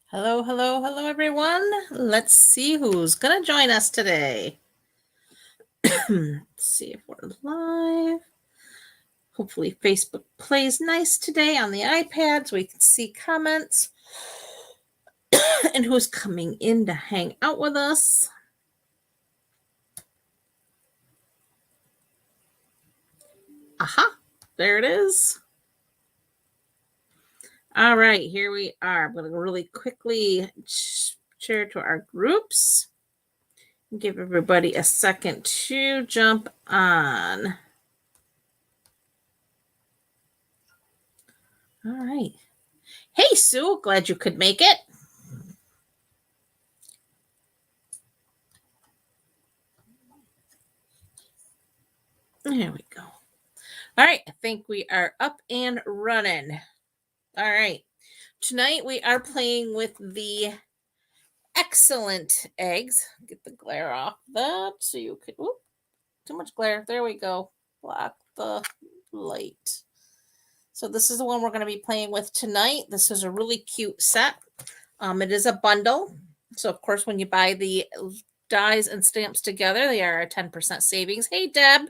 Hello, hello, hello, everyone. Let's see who's going to join us today. Let's see if we're live. Hopefully Facebook plays nice today on the iPad so we can see comments and who's coming in to hang out with us. Aha, there it is. All right, here we are. I'm going to really quickly share to our groups. Give everybody a second to jump on. All right. Hey, Sue, glad you could make it. There we go. All right, I think we are up and running. All right, tonight we are playing with the excellent eggs. Get the glare off that so you could, whoop, too much glare. There we go. Block the light. So this is the one we're going to be playing with tonight. This is a really cute set. It is a bundle. So of course, when you buy the dies and stamps together, they are a 10% savings. Hey, Deb.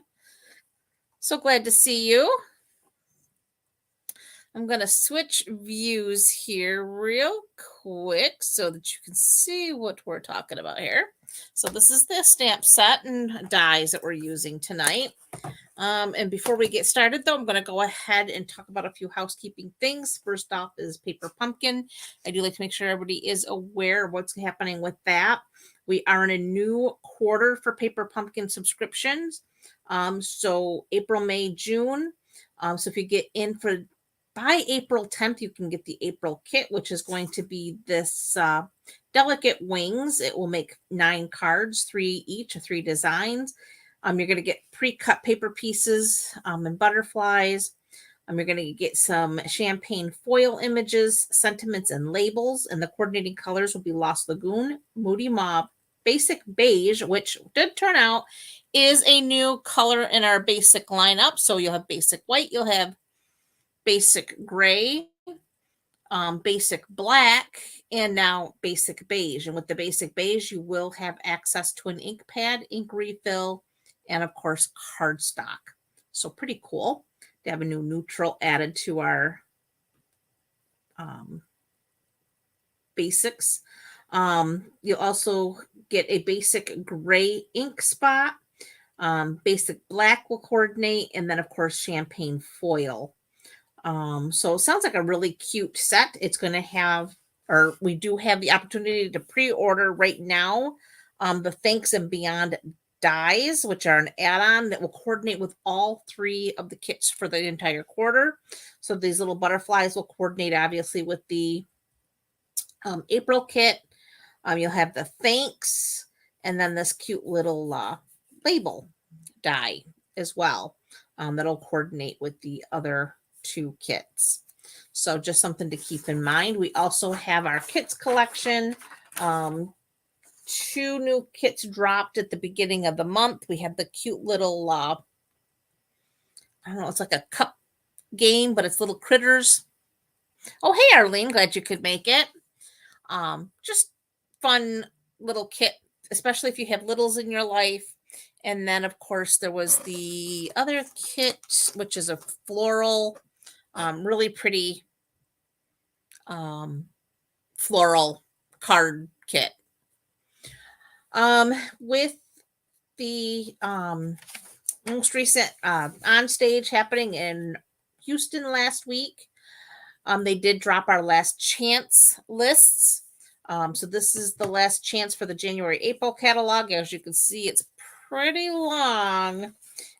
So glad to see you. I'm going to switch views here real quick so that you can see what we're talking about here. So this is the stamp set and dies that we're using tonight. And before we get started, though, I'm going to go ahead and talk about a few housekeeping things. First off is Paper Pumpkin. I do like to make sure everybody is aware of what's happening with that. We are in a new quarter for Paper Pumpkin subscriptions. So April, May, June. So if you get in for by April 10th, you can get the April kit, which is going to be this delicate wings. It will make 9 cards, 3 each, or 3 designs. You're going to get pre-cut paper pieces and butterflies. You're going to get some champagne foil images, sentiments, and labels. And the coordinating colors will be Lost Lagoon, Moody Mauve, Basic Beige, which did turn out is a new color in our basic lineup. So you'll have basic white, you'll have basic gray, basic black, and now basic beige. And with the basic beige, you will have access to an ink pad, ink refill, and of course, cardstock. So pretty cool to have a new neutral added to our basics. You'll also get a basic gray ink spot. Basic black will coordinate, and then of course, champagne foil. So it sounds like a really cute set. It's going to have, or we do have the opportunity to pre-order right now the Thanks and Beyond dies, which are an add-on that will coordinate with all 3 of the kits for the entire quarter. So these little butterflies will coordinate obviously with the April kit. You'll have the Thanks and then this cute little label die as well that'll coordinate with the other 2 kits. So just something to keep in mind. We also have our kits collection. 2 new kits dropped at the beginning of the month. We have the cute little, I don't know, it's like a cup game, but it's little critters. Oh, hey, Arlene, glad you could make it. Just fun little kit, especially if you have littles in your life. And then, of course, there was the other kit, which is a floral, really pretty floral card kit. With the most recent on stage happening in Houston last week, they did drop our last chance lists. So this is the last chance for the January-April catalog. As you can see, it's pretty long.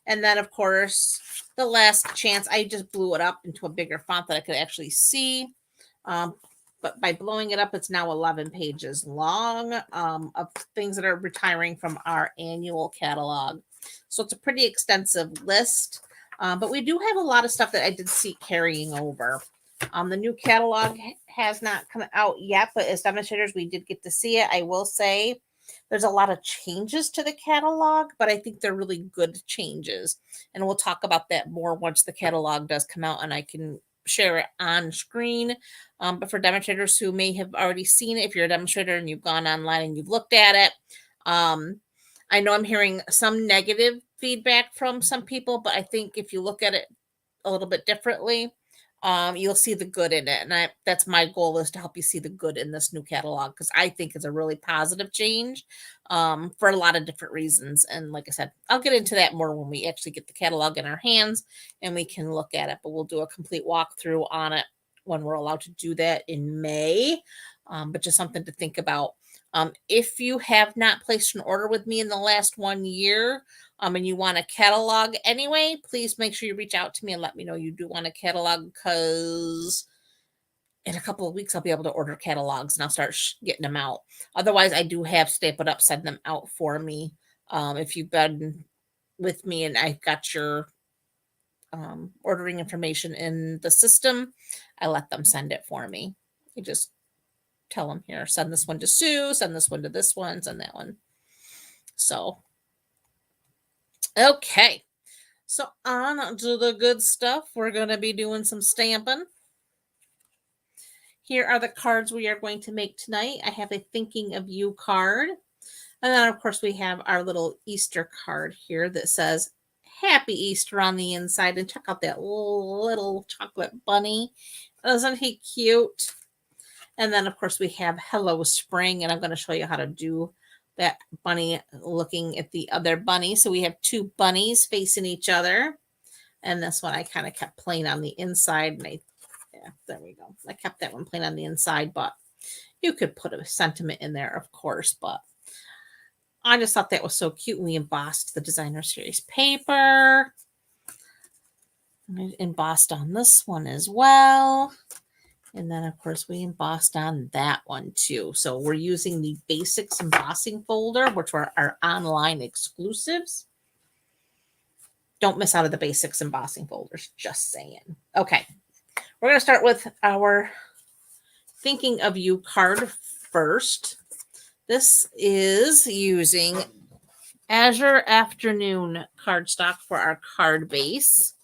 And then, of course, the last chance, I just blew it up into a bigger font that I could actually see. But by blowing it up, it's now 11 pages long of things that are retiring from our annual catalog. So it's a pretty extensive list. But we do have a lot of stuff that I did see carrying over. The new catalog has not come out yet, but as demonstrators, we did get to see it. I will say there's a lot of changes to the catalog, but I think they're really good changes. And we'll talk about that more once the catalog does come out and I can share it on screen. But for demonstrators who may have already seen it, if you're a demonstrator and you've gone online and you've looked at it, I know I'm hearing some negative feedback from some people, but I think if you look at it a little bit differently, you'll see the good in it. And that's my goal, is to help you see the good in this new catalog, because I think it's a really positive change for a lot of different reasons. And like I said, I'll get into that more when we actually get the catalog in our hands and we can look at it. But we'll do a complete walkthrough on it when we're allowed to do that in May. But just something to think about. If you have not placed an order with me in the last 1 year, and you want a catalog anyway, please make sure you reach out to me and let me know you do want a catalog, because in a couple of weeks I'll be able to order catalogs and I'll start getting them out. Otherwise, I do have Stampin' Up send them out for me. If you've been with me and I've got your ordering information in the system, I let them send it for me. You just tell them, here, send this one to Sue, send this one to this one, send that one. So, okay. So on to the good stuff. We're going to be doing some stamping. Here are the cards we are going to make tonight. I have a Thinking of You card. And then, of course, we have our little Easter card here that says Happy Easter on the inside. And check out that little chocolate bunny. Isn't he cute? And then, of course, we have Hello Spring. And I'm going to show you how to do that bunny looking at the other bunny. So we have two bunnies facing each other. And this one I kind of kept plain on the inside. And yeah, there we go. I kept that one plain on the inside, but you could put a sentiment in there, of course. But I just thought that was so cute. We embossed the designer series paper. We embossed on this one as well. And then, of course, we embossed on that one too. So we're using the Basics embossing folder, which are our online exclusives. Don't miss out of the Basics embossing folders, just saying. Okay, we're going to start with our Thinking of You card first. This is using Azure Afternoon cardstock for our card base.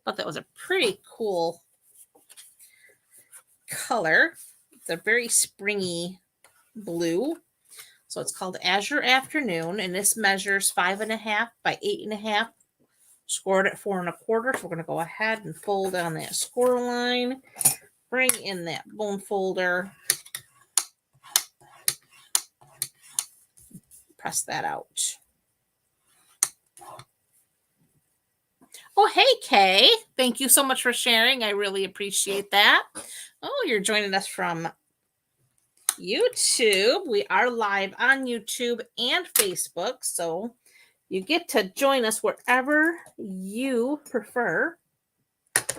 Thought that was a pretty cool color. It's a very springy blue. So it's called Azure Afternoon, and this measures 5.5 by 8.5. Scored at 4 1/4. So we're going to go ahead and fold on that score line. Bring in that bone folder. Press that out. Oh, hey, Kay. Thank you so much for sharing. I really appreciate that. Oh, you're joining us from YouTube. We are live on YouTube and Facebook, so you get to join us wherever you prefer. Let's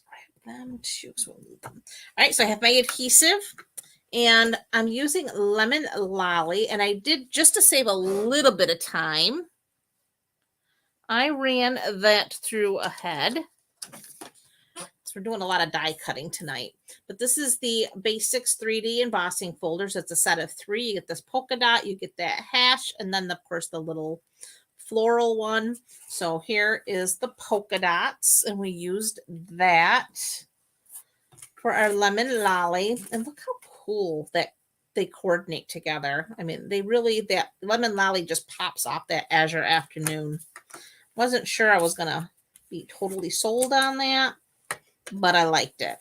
grab them too. So we'll move them. All right, so I have my adhesive, and I'm using Lemon Lolly, and I did, just to save a little bit of time, I ran that through ahead. So we're doing a lot of die cutting tonight. But this is the Basics 3D embossing folders. It's a set of 3. You get this polka dot, you get that hash, and then, of course, the little floral one. So here is the polka dots, and we used that for our Lemon Lolly. And look how cool that they coordinate together. I mean, they really, that Lemon Lolly just pops off that Azure Afternoon. Wasn't sure I was going to be totally sold on that, but I liked it.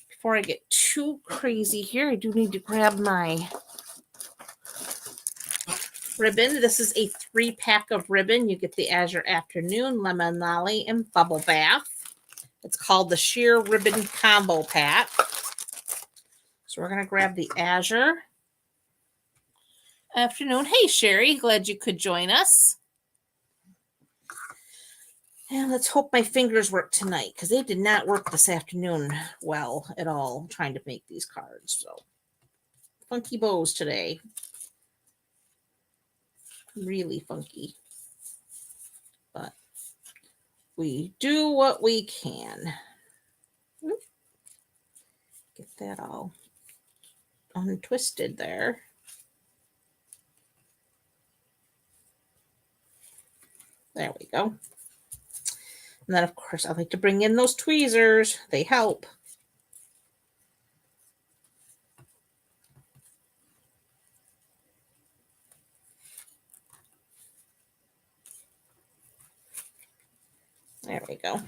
Before I get too crazy here, I do need to grab my ribbon. This is a 3-pack of ribbon. You get the Azure Afternoon, Lemon Lolly, and Bubble Bath. It's called the Sheer Ribbon Combo Pack. So we're going to grab the Azure Afternoon. Hey, Sherry, glad you could join us. And let's hope my fingers work tonight, because they did not work this afternoon well at all trying to make these cards. So funky bows today. Really funky. But we do what we can. Get that all untwisted there. There we go. And then, of course, I like to bring in those tweezers. They help. There we go.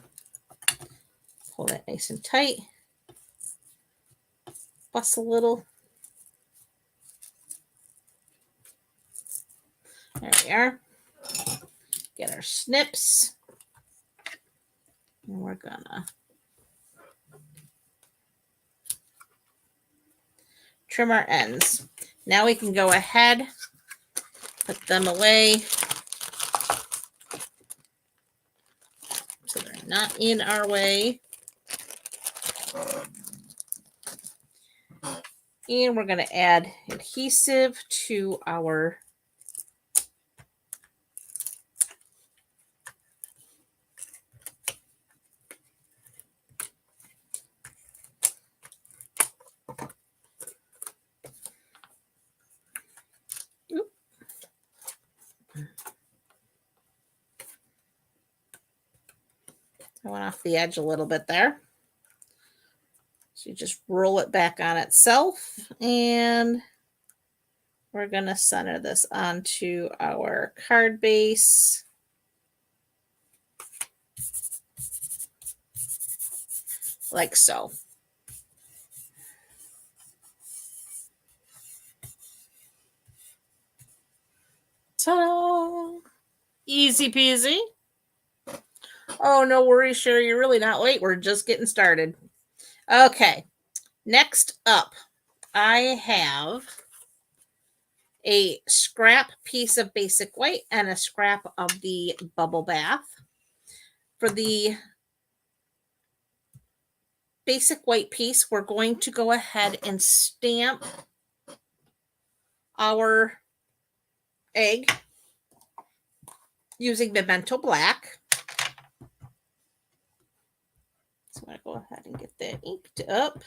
Pull that nice and tight. Bust a little. There we are. Get our snips. And we're gonna trim our ends. Now we can go ahead, put them away so they're not in our way. And we're going to add adhesive to our I went off the edge a little bit there. So you just roll it back on itself, and we're going to center this onto our card base. Like so. Ta-da! Easy peasy. Oh, no worries, Sherry. You're really not late. We're just getting started. Okay. Next up, I have a scrap piece of basic white and a scrap of the bubble bath. For the basic white piece, we're going to go ahead and stamp our egg using Memento Black. So I'm going to go ahead and get that inked up.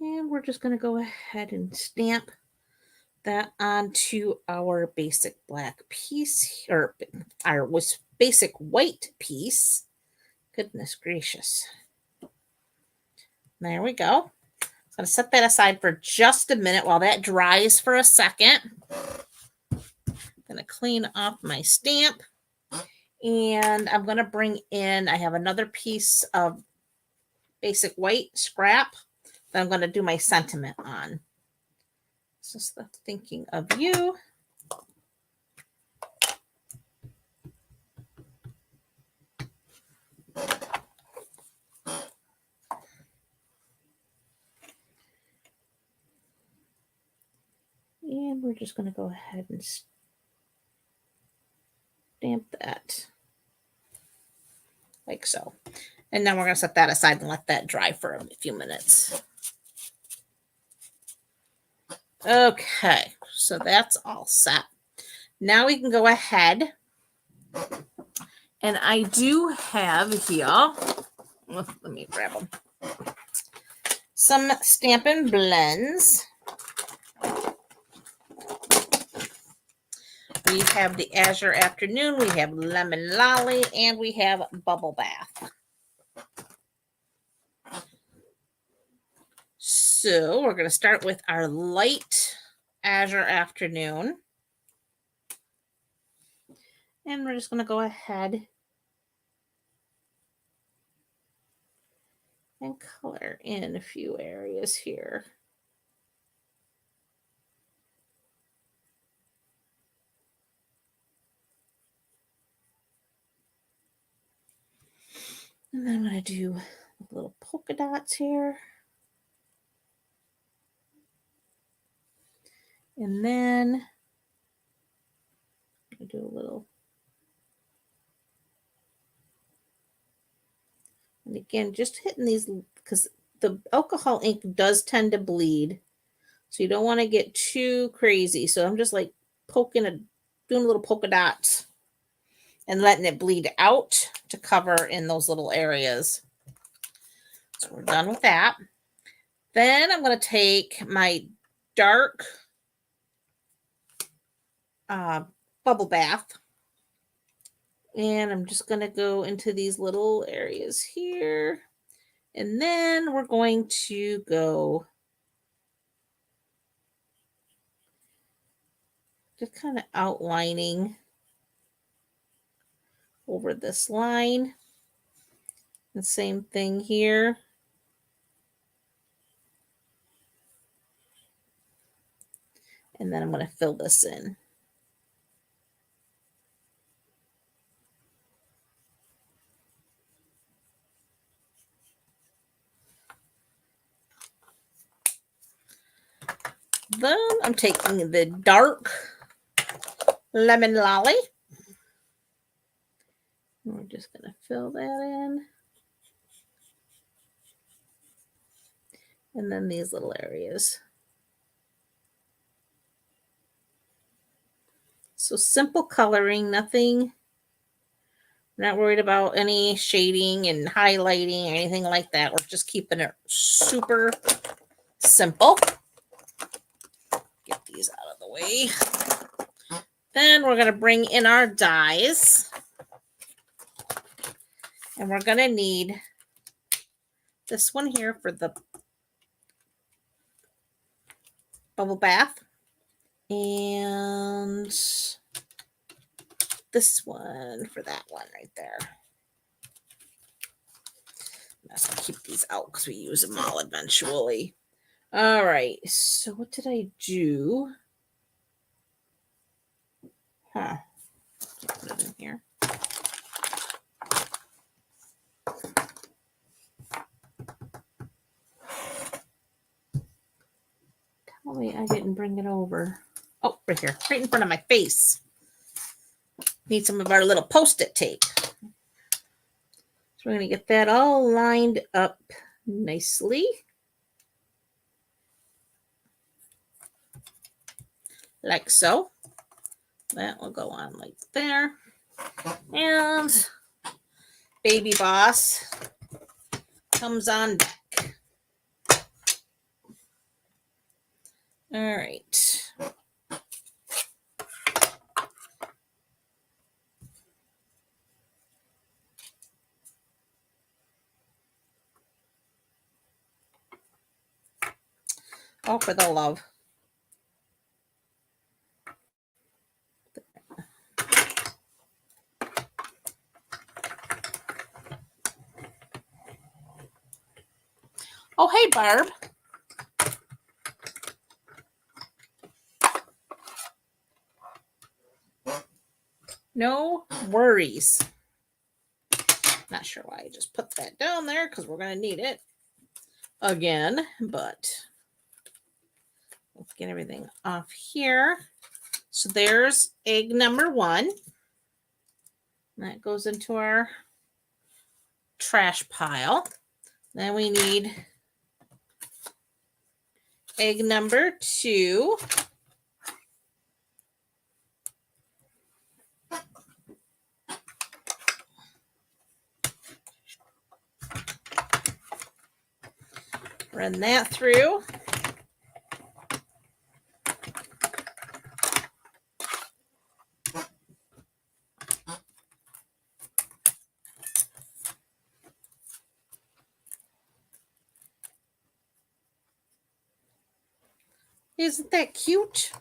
And we're just going to go ahead and stamp that onto our basic black piece, or our basic white piece. Goodness gracious. There we go. I'm going to set that aside for just a minute while that dries for a second. I'm going to clean off my stamp. And I'm going to bring in, I have another piece of basic white scrap that I'm going to do my sentiment on. So stop thinking of you. And we're just going to go ahead and stamp that like so. And then we're going to set that aside and let that dry for a few minutes. Okay, so that's all set. Now we can go ahead, and I do have here, let me grab them, some Stampin' Blends. We have the Azure Afternoon, we have Lemon Lolly, and we have Bubble Bath. So we're going to start with our light Azure Afternoon. And we're just going to go ahead and color in a few areas here. And then I'm going to do little polka dots here. And then I'm going to do a little. And again, just hitting these because the alcohol ink does tend to bleed. So you don't want to get too crazy. So I'm just like doing a little polka dots and letting it bleed out to cover in those little areas. So we're done with that. Then I'm going to take my dark bubble bath, and I'm just going to go into these little areas here. And then we're going to go just kind of outlining over this line. The same thing here. And then I'm going to fill this in. Then I'm taking the dark lemon lolly. And we're just going to fill that in. And then these little areas. So simple coloring, nothing. Not worried about any shading and highlighting or anything like that. We're just keeping it super simple. Get these out of the way. Then we're going to bring in our dies. And we're going to need this one here for the bubble bath. And this one for that one right there. I'm going to keep these out because we use them all eventually. All right. So what did I do? Put it in here. Tell me I didn't bring it over. Oh, right here, right in front of my face. Need some of our little Post-it tape. So we're going to get that all lined up nicely. Like so. That will go on like there. And Baby Boss comes on back. All right. Oh, for the love. Oh, hey, Barb. No worries. Not sure why I just put that down there because we're going to need it again, but let's get everything off here. So there's egg number 1. That goes into our trash pile. Then we need egg number 2. Run that through. Isn't that cute?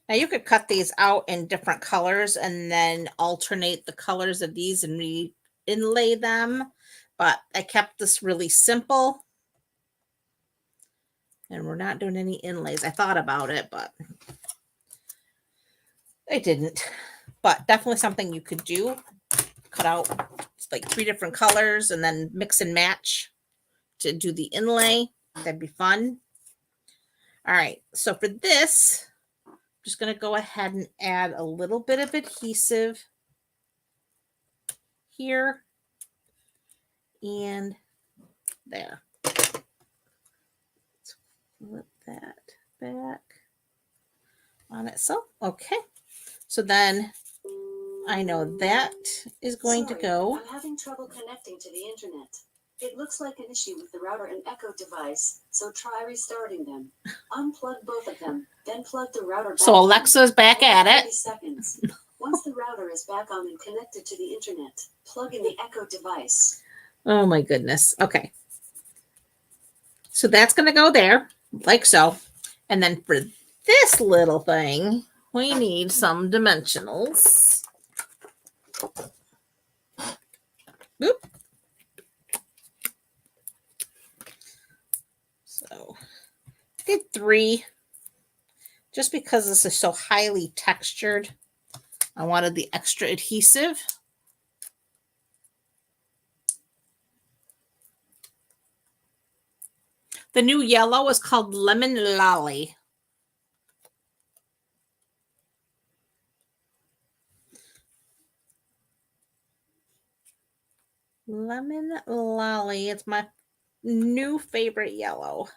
Now you could cut these out in different colors and then alternate the colors of these and re-inlay them. But I kept this really simple. And we're not doing any inlays. I thought about it, but I didn't. But definitely something you could do. Cut out like 3 different colors and then mix and match to do the inlay. That'd be fun. All right, so for this, I'm just going to go ahead and add a little bit of adhesive here and there. Let's flip that back on itself. Okay, so then I know that is going to go. I'm having trouble connecting to the internet. It looks like an issue with the router and Echo device, so try restarting them. Unplug both of them, then plug the router back So Alexa's back at it. 30 seconds. Once the router is back on and connected to the internet, plug in the Echo device. Oh my goodness. Okay. So that's going to go there, like so. And then for this little thing, we need some dimensionals. Boop. So I did 3 just because this is so highly textured. I wanted the extra adhesive. The new yellow is called Lemon Lolly. Lemon Lolly. It's my new favorite yellow.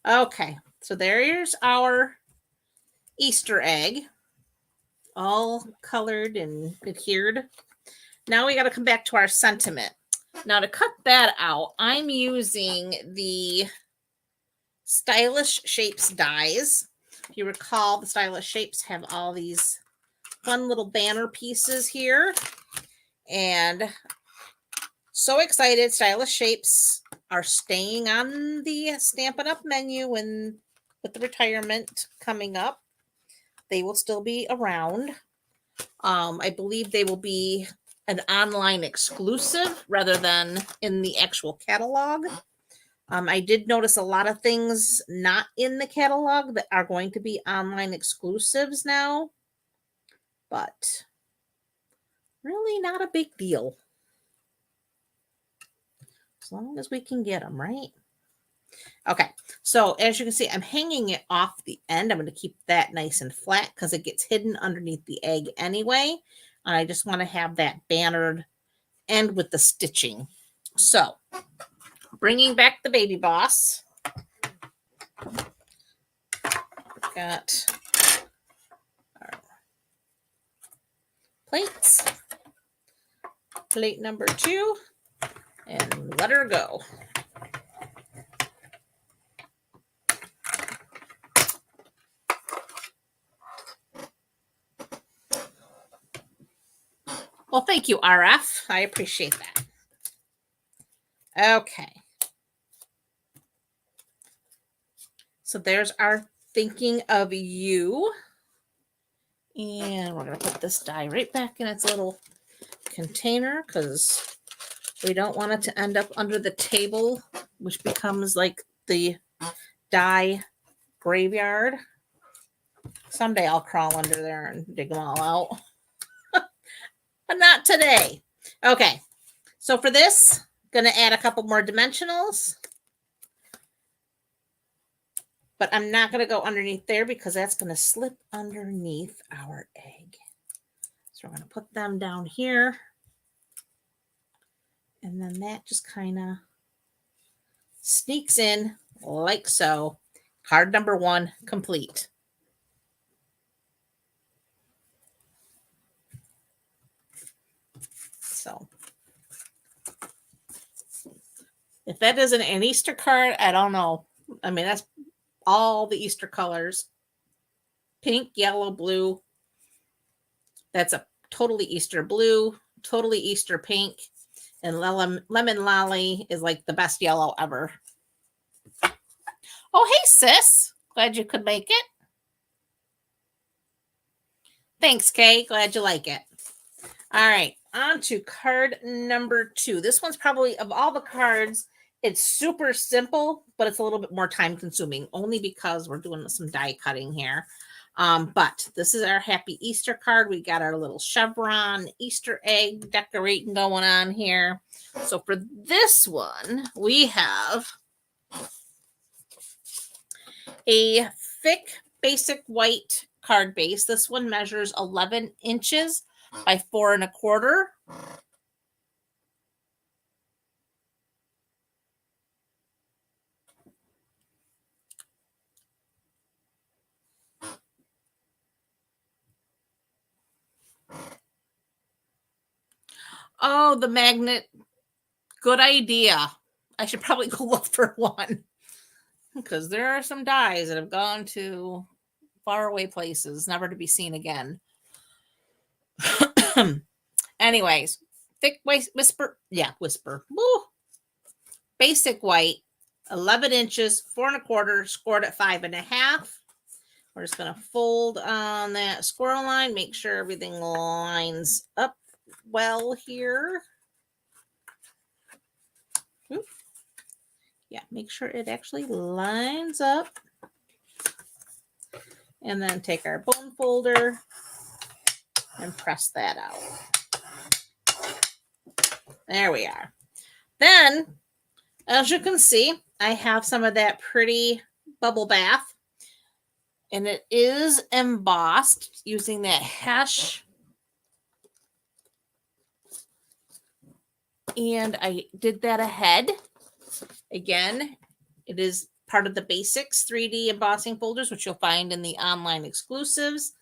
Okay, so there's our Easter egg, all colored and adhered. Now we got to come back to our sentiment. Now to cut that out, I'm using the Stylish Shapes dies. If you recall, the Stylish Shapes have all these fun little banner pieces here. And so excited, Stylish Shapes are staying on the Stampin' Up menu, and with the retirement coming up, they will still be around. I believe they will be an online exclusive rather than in the actual catalog. I did notice a lot of things not in the catalog that are going to be online exclusives now, but really not a big deal. As long as we can get them, right? Okay, so as you can see, I'm hanging it off the end. I'm going to keep that nice and flat because it gets hidden underneath the egg anyway. And I just want to have that bannered end with the stitching. So, bringing back the baby boss. Got our plates. Plate number 2. And let her go. Well, thank you, RF. I appreciate that. Okay. So there's our thinking of you. And we're going to put this die right back in its little container because we don't want it to end up under the table, which becomes like the die graveyard. Someday I'll crawl under there and dig them all out. But not today. Okay. So for this, going to add a couple more dimensionals. But I'm not going to go underneath there because that's going to slip underneath our egg. So we're going to put them down here. And then that just kind of sneaks in like so. Card number 1 complete. So if that isn't an Easter card, I don't know. I mean, that's all the Easter colors. Pink, yellow, blue. That's a totally Easter blue, totally Easter pink. And Lemon Lolly is like the best yellow ever. Oh, hey, sis. Glad you could make it. Thanks, Kay. Glad you like it. All right, on to card number 2. This one's probably, of all the cards, it's super simple, but it's a little bit more time consuming, only because we're doing some die cutting here. But this is our Happy Easter card. We got our little chevron Easter egg decorating going on here. So for this one, we have a thick basic white card base. This one measures 11 inches by 4 1/4. Oh, the magnet Good idea. I should probably go look for one because there are some dies that have gone to faraway places, never to be seen again. Anyways, thick whisper. Yeah, whisper. Woo. Basic white, 11 inches, 4 1/4, scored at 5.5. We're just going to fold on that squirrel line, make sure everything lines up well here. Oop. Yeah, make sure it actually lines up. And then take our bone folder and press that out. There we are. Then, as you can see, I have some of that pretty bubble bath. And it is embossed using that hash. And I did that ahead. Again, it is part of the basics 3D embossing folders, which you'll find in the online exclusives.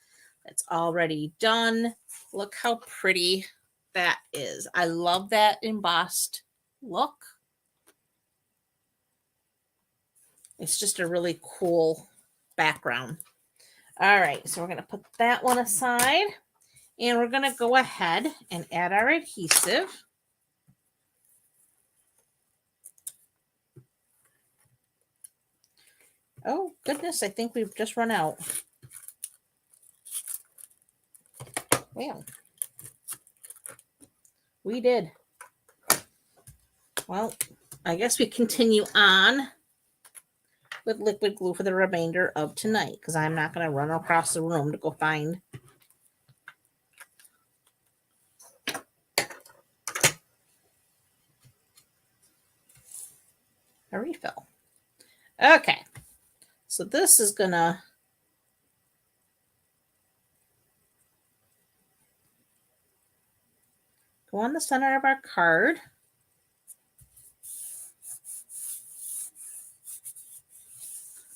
That's already done. Look how pretty that is. I love that embossed look. It's just a really cool background. All right, so we're going to put that one aside. And we're going to go ahead and add our adhesive. Oh, goodness, I think we've just run out. Well, we did. Well, I guess we continue on with liquid glue for the remainder of tonight because I'm not going to run across the room to go find a refill. Okay, so this is going to go on the center of our card.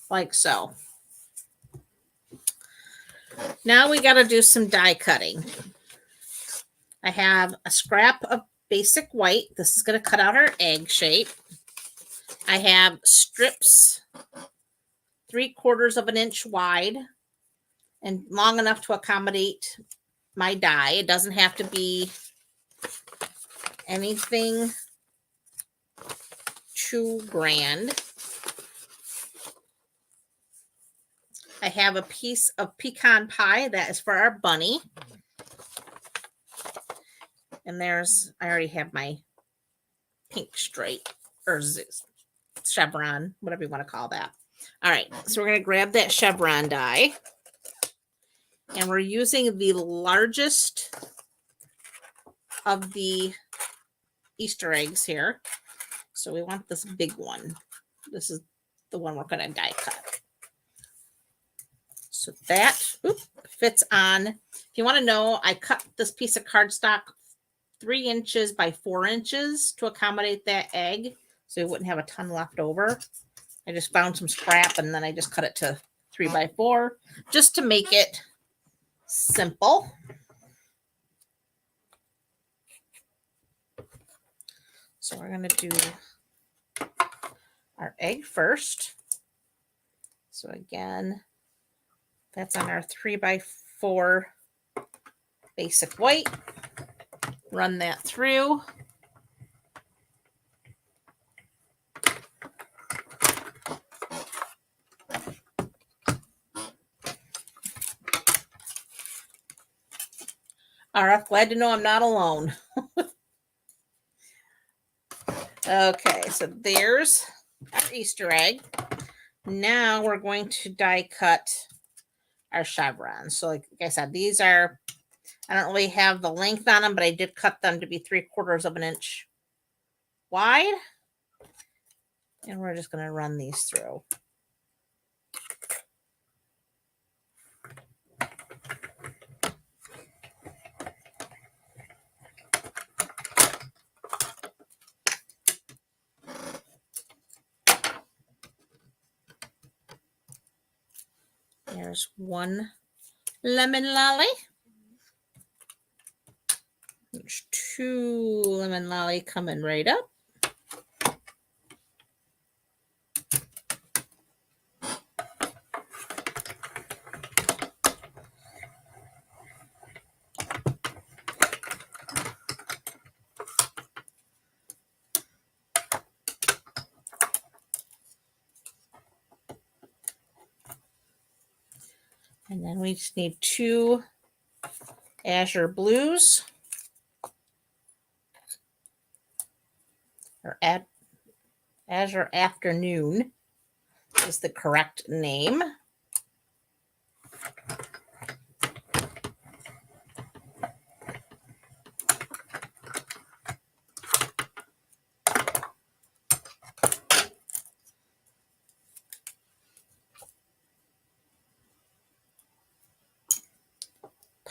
Like so. Now we got to do some die cutting. I have a scrap of basic white. This is going to cut out our egg shape. I have strips 3/4 of an inch wide and long enough to accommodate my die. It doesn't have to be anything too grand. I have a piece of pecan pie that is for our bunny. And there's, I already have my pink stripe or chevron, whatever you want to call that. All right, so we're going to grab that chevron die. And we're using the largest of the Easter eggs here. So we want this big one. This is the one we're going to die cut. So that fits on. If you want to know, I cut this piece of cardstock 3 inches by 4 inches to accommodate that egg. So we wouldn't have a ton left over. I just found some scrap and then I just cut it to 3 by 4 just to make it simple. So we're going to do our egg first. So again, that's on our 3 by 4 basic white. Run that through. RF, glad to know I'm not alone. Okay, so there's our Easter egg. Now we're going to die cut our chevrons. So like I said, these are, I don't really have the length on them, but I did cut them to be 3/4 of an inch wide. And we're just going to run these through. There's one lemon lolly. There's 2 lemon lolly coming right up. And then we just need 2 azure blues. Or Azure Afternoon is the correct name.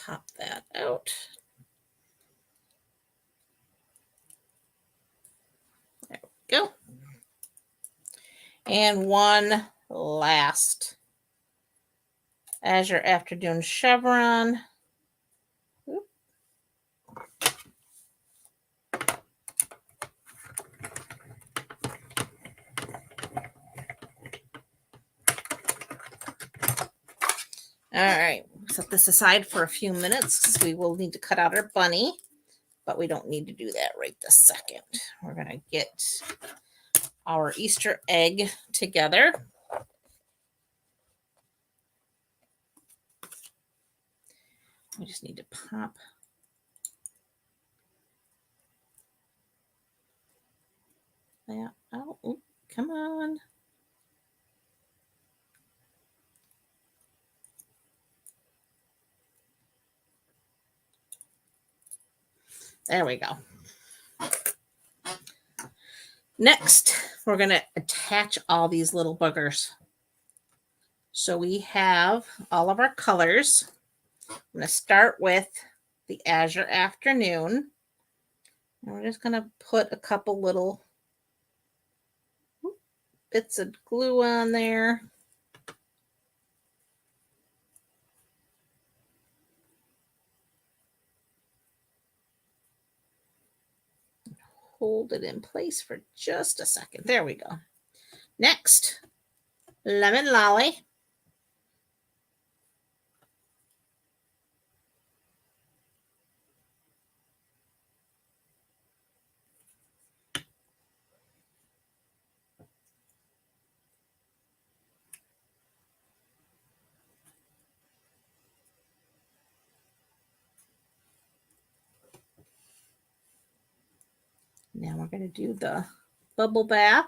Pop that out. There we go. And one last Azure Afternoon chevron. Oop. All right, set this aside for a few minutes because we will need to cut out our bunny, but we don't need to do that right this second. We're going to get our Easter egg together. We just need to pop that out. Oop, come on. There we go. Next, we're going to attach all these little boogers. So we have all of our colors. I'm going to start with the Azure Afternoon. And we're just going to put a couple little bits of glue on there. Hold it in place for just a second. There we go. Next, Lemon Lolly. Now we're going to do the bubble bath.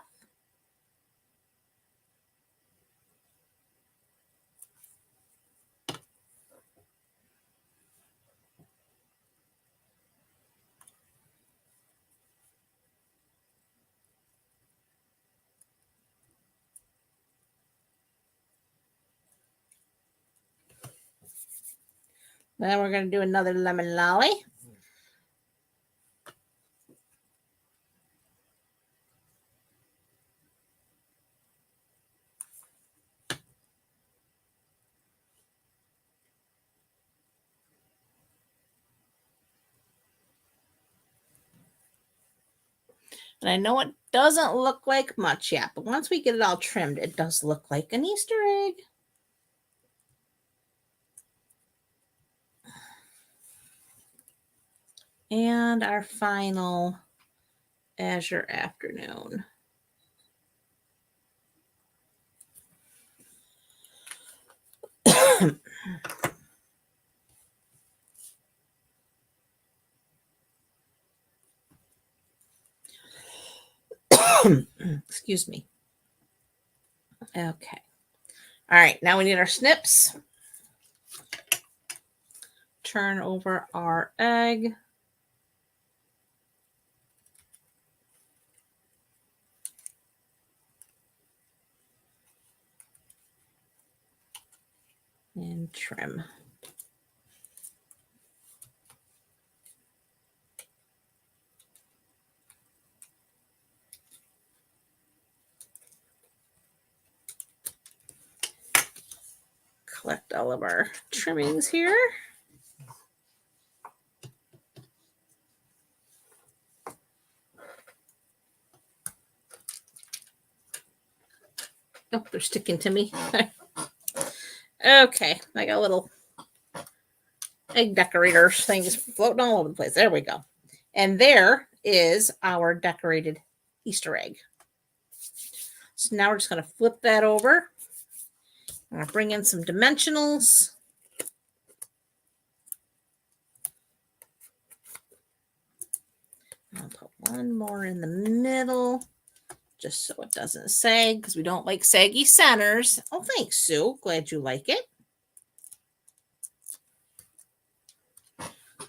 Then we're going to do another lemon lolly. And I know it doesn't look like much yet, but once we get it all trimmed, it does look like an Easter egg. And our final Azure Afternoon. Excuse me. Okay. All right, now we need our snips. Turn over our egg. And trim. Collect all of our trimmings here. Oh, they're sticking to me. Okay, I got little egg decorators things floating all over the place. There we go. And there is our decorated Easter egg. So now we're just going to flip that over. I'm going to bring in some dimensionals. one more in the middle, just so it doesn't sag, because we don't like saggy centers. Oh, thanks, Sue. Glad you like it.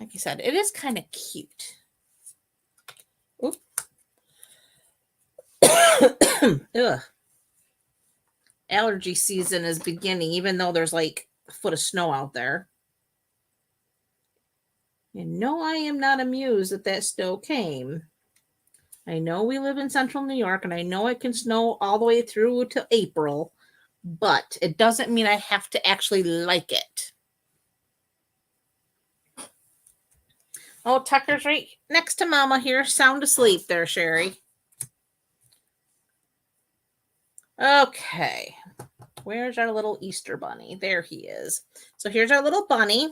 Like I said, it is kind of cute. Oop. Ugh. Allergy season is beginning, even though there's like a foot of snow out there. And no, I am not amused that that snow came. I know we live in central New York, and I know it can snow all the way through to April, but it doesn't mean I have to actually like it. Oh, Tucker's right next to Mama here, sound asleep there, Sherry. Okay, where's our little Easter bunny? There he is. So here's our little bunny.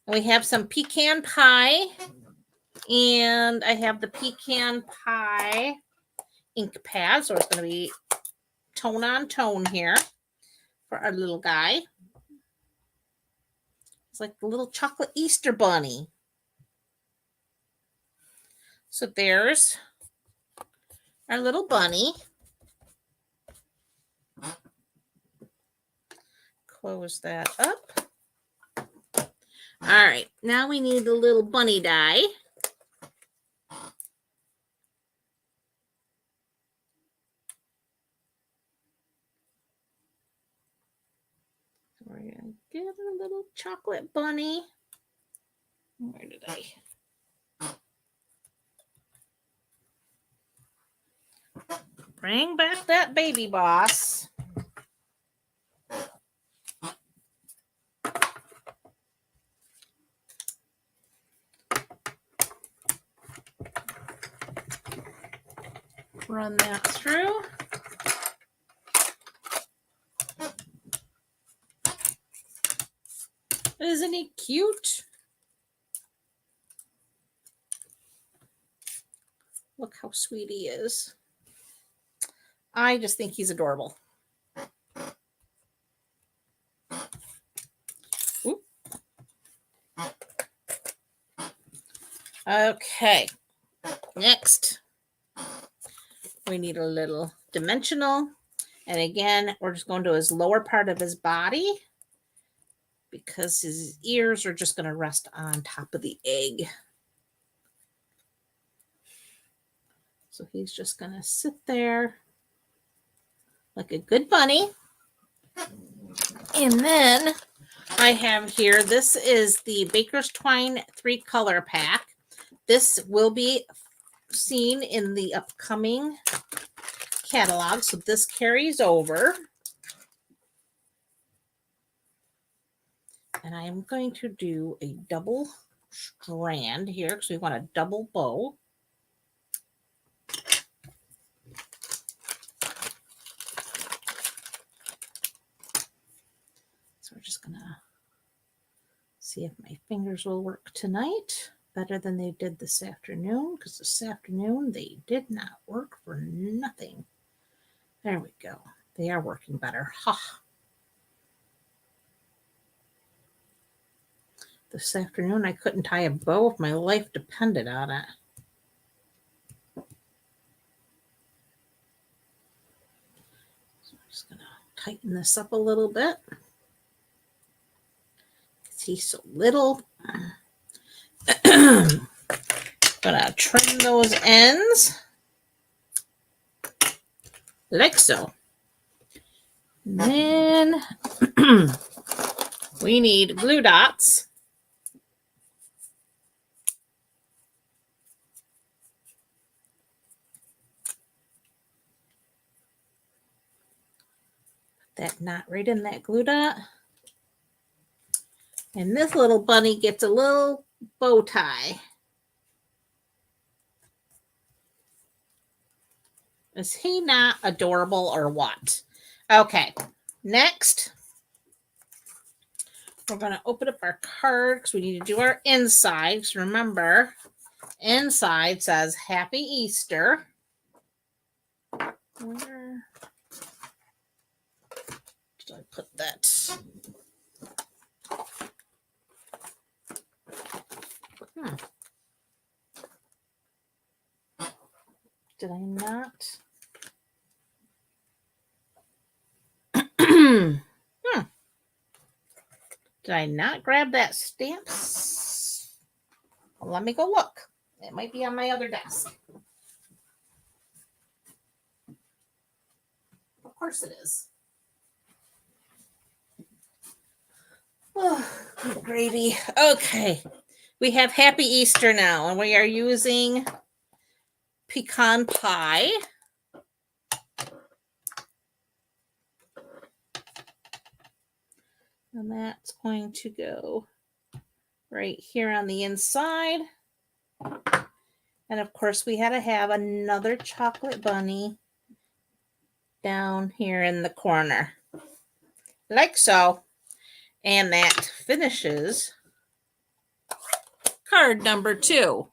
We have some pecan pie, and I have the pecan pie ink pad, so it's going to be tone on tone here for our little guy. It's like the little chocolate Easter bunny. So there's our little bunny. Close that up. All right, now we need the little bunny die. We're going to get a little chocolate bunny. Where did I? Bring back that baby boss. Run that through. Isn't he cute? Look how sweet he is. I just think he's adorable. Oop. Okay, next we need a little dimensional, and again we're just going to his lower part of his body because his ears are just going to rest on top of the egg. So he's just going to sit there like a good bunny. And then I have here, this is the Baker's Twine 3-color pack. This will be seen in the upcoming catalog, so this carries over. And I am going to do a double strand here because we want a double bow. So we're just going to see if my fingers will work tonight better than they did this afternoon, because this afternoon they did not work for nothing. There we go. They are working better. Ha! This afternoon I couldn't tie a bow if my life depended on it. So I'm just going to tighten this up a little bit. He's so little. Gonna trim those ends like so. And then we need glue dots. Put that knot right in that glue dot. And this little bunny gets a little bow tie. Is he not adorable or what? Okay, next, we're going to open up our card because we need to do our inside. So remember, inside says Happy Easter. Where did I put that? Did I not? Did I not grab that stamp? Well, let me go look. It might be on my other desk. Of course it is. Oh, good gravy. Okay. We have Happy Easter now, and we are using pecan pie. And that's going to go right here on the inside. And of course, we had to have another chocolate bunny down here in the corner, like so. And that finishes card number 2.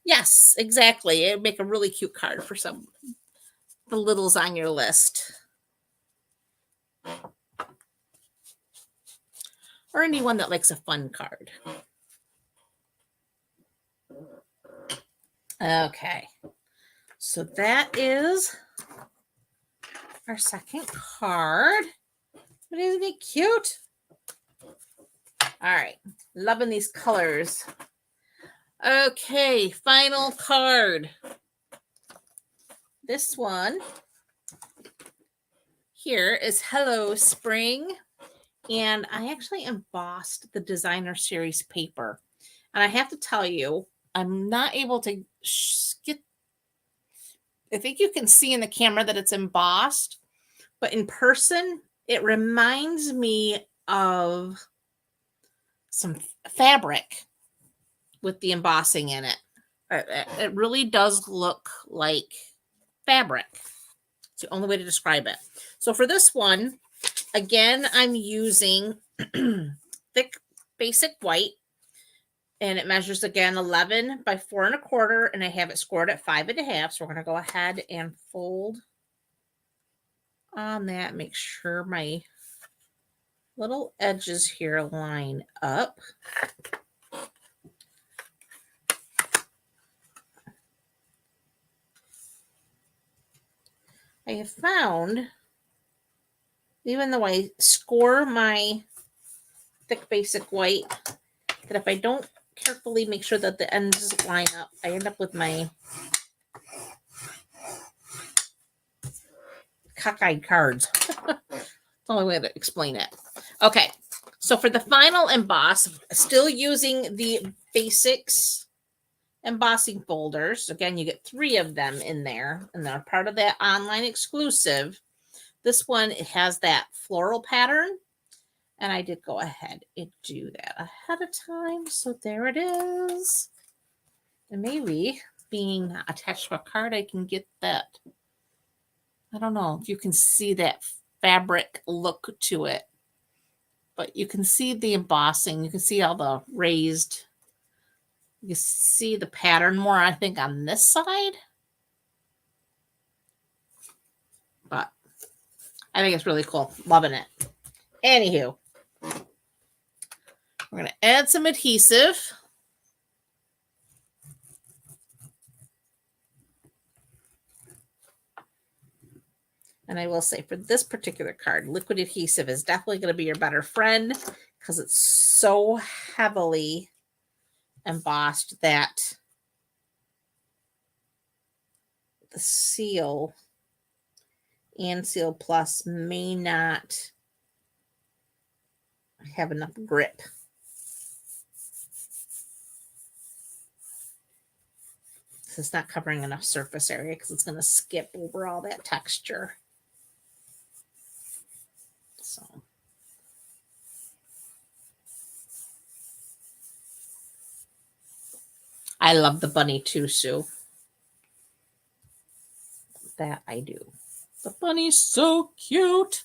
Yes, exactly. It would make a really cute card for some the littles on your list. Or anyone that likes a fun card. Okay. So that is our second card. But isn't it cute? All right. Loving these colors. Okay. Final card. This one here is Hello Spring. And I actually embossed the designer series paper. And I have to tell you, I'm not able to get. I think you can see in the camera that it's embossed, but in person, it reminds me of some fabric with the embossing in it. It really does look like fabric. It's the only way to describe it. So for this one, again, I'm using thick basic white. And it measures again 11 by 4 1/4, and I have it scored at 5 1/2. So we're going to go ahead and fold on that. Make sure my little edges here line up. I have found, even though I score my thick basic white, that if I don't carefully make sure that the ends line up, I end up with my cockeyed cards. That's the only way to explain it. Okay, so for the final emboss, still using the basics embossing folders. Again, you get 3 of them in there, and they're part of that online exclusive. This one, it has that floral pattern, and I did go ahead and do that ahead of time. So there it is. And maybe being attached to a card, I can get that. I don't know if you can see that fabric look to it, but you can see the embossing. You can see all the raised. You see the pattern more, I think, on this side. But I think it's really cool. Loving it. Anywho, we're going to add some adhesive. And I will say for this particular card, liquid adhesive is definitely going to be your better friend because it's so heavily embossed that the seal and Seal Plus may not have enough grip. So it's not covering enough surface area because it's going to skip over all that texture. So I love the bunny too, Sue. That I do. The bunny's so cute.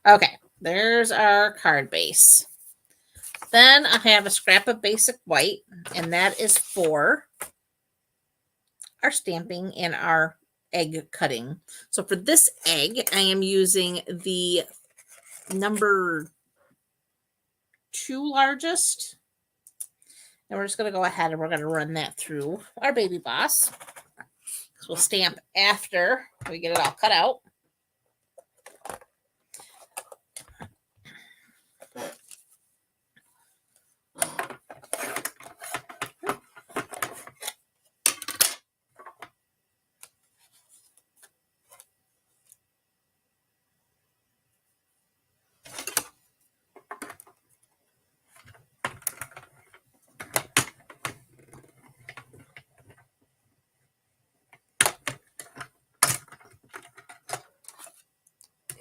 Okay, there's our card base. Then I have a scrap of basic white, and that is for our stamping and our egg cutting. So for this egg, I am using the number 2 largest. And we're just going to go ahead and we're going to run that through our baby boss. So we'll stamp after we get it all cut out.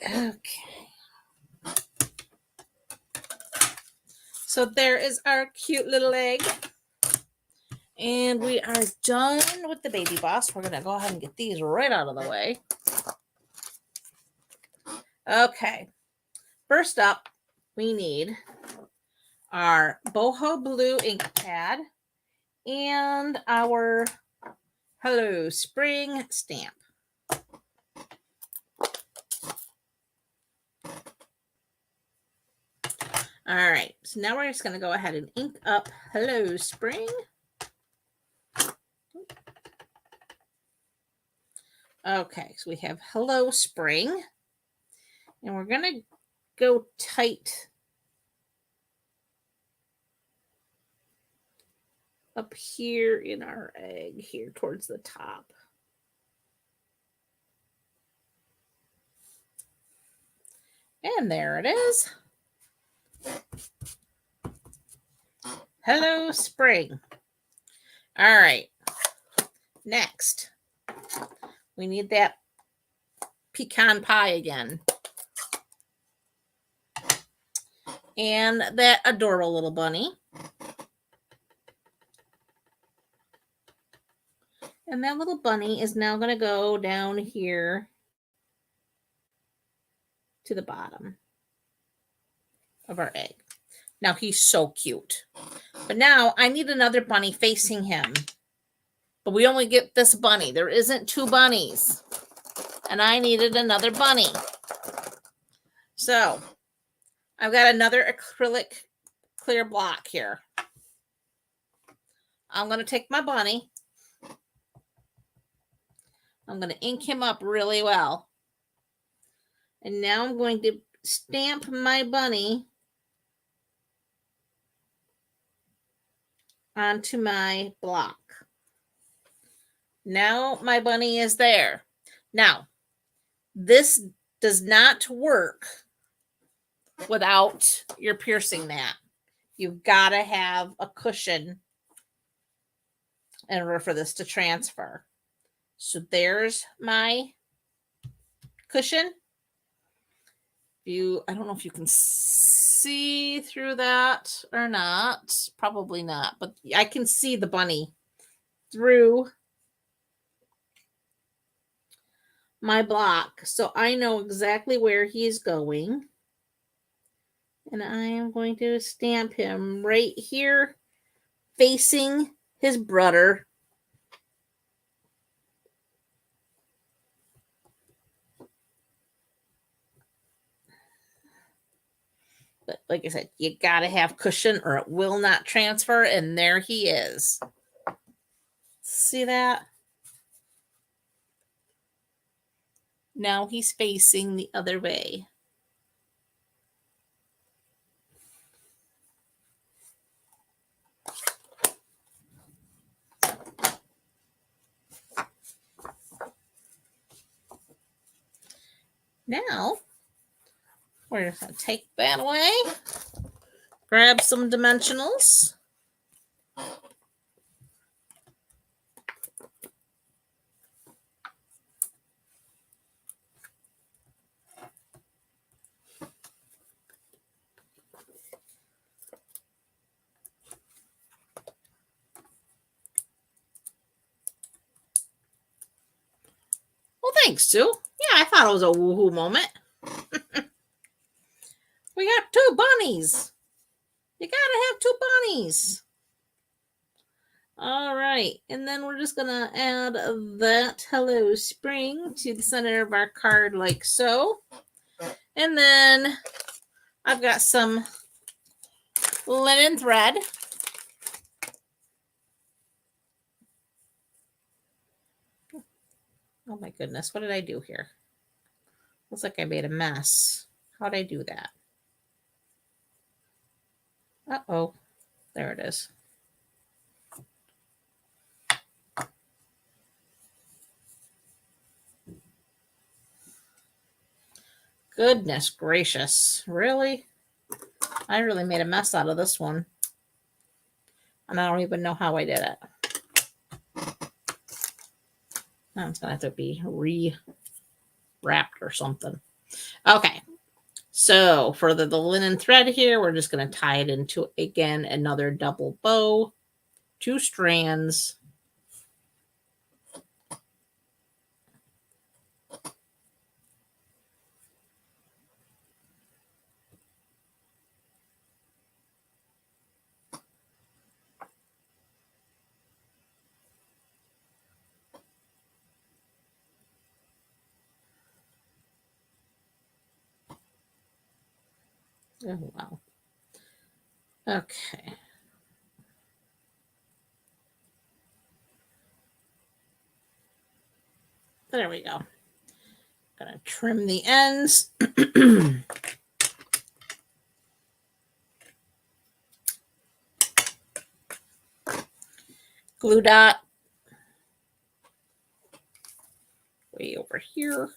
Okay. So there is our cute little egg. And we are done with the baby boss. We're going to go ahead and get these right out of the way. Okay. First up, we need our boho blue ink pad and our Hello Spring stamp. All right, so now we're just going to go ahead and ink up Hello Spring. Okay, so we have Hello Spring. And we're going to go tight up here in our egg, here towards the top. And there it is. Hello, Spring. All right. Next, we need that pecan pie again. And that adorable little bunny. And that little bunny is now going to go down here to the bottom of our egg. Now he's so cute. But now I need another bunny facing him. But we only get this bunny. There isn't two bunnies. And I needed another bunny. So I've got another acrylic clear block here. I'm going to take my bunny. I'm going to ink him up really well. And now I'm going to stamp my bunny onto my block. Now my bunny is there. Now, this does not work without your piercing mat. You've got to have a cushion in order for this to transfer. So there's my cushion. I don't know if you can see through that or not. Probably not, but I can see the bunny through my block. So I know exactly where he's going. And I am going to stamp him right here facing his brother. But like I said, you got to have cushion or it will not transfer. And there he is. See that? Now he's facing the other way. Now, we're just going to take that away. Grab some dimensionals. Well, thanks, Sue. Yeah, I thought it was a woohoo moment. We got two bunnies. You gotta have two bunnies. All right, and then we're just gonna add that Hello Spring to the center of our card like so. And then I've got some linen thread. Oh my goodness, what did I do here? Looks like I made a mess. How'd I do that? Uh-oh, there it is. Goodness gracious, really? I really made a mess out of this one. And I don't even know how I did it. Now it's gonna have to be re-wrapped or something. Okay, so for the linen thread here, we're just gonna tie it into, again, another double bow, 2 strands. Oh, wow. Okay. There we go. Gonna trim the ends. Glue dot way over here.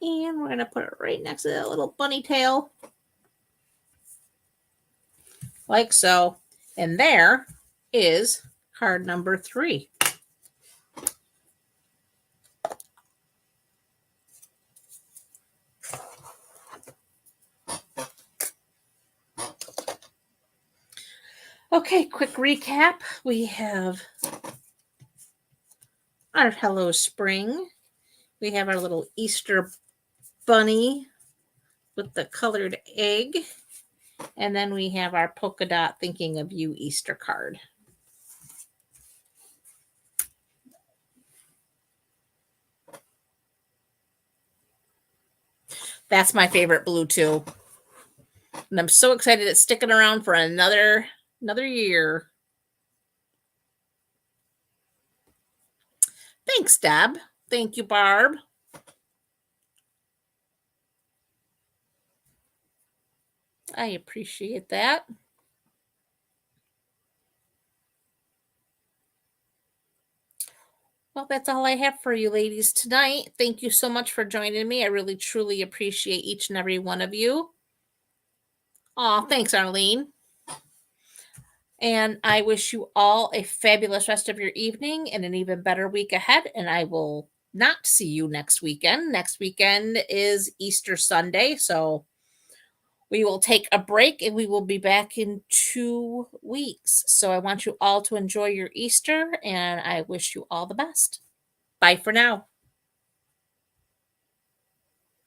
And we're going to put it right next to that little bunny tail. Like so. And there is card number 3. Okay, quick recap. We have our Hello Spring. We have our little Easter bunny with the colored egg. And then we have our polka dot thinking of you Easter card. That's my favorite blue too. And I'm so excited it's sticking around for another year. Thanks, Deb. Thank you, Barb. I appreciate that. Well, that's all I have for you ladies tonight. Thank you so much for joining me. I really, truly appreciate each and every one of you. Oh, thanks, Arlene. And I wish you all a fabulous rest of your evening and an even better week ahead. And I will not see you next weekend. Next weekend is Easter Sunday. So we will take a break and we will be back in 2 weeks. So I want you all to enjoy your Easter and I wish you all the best. Bye for now.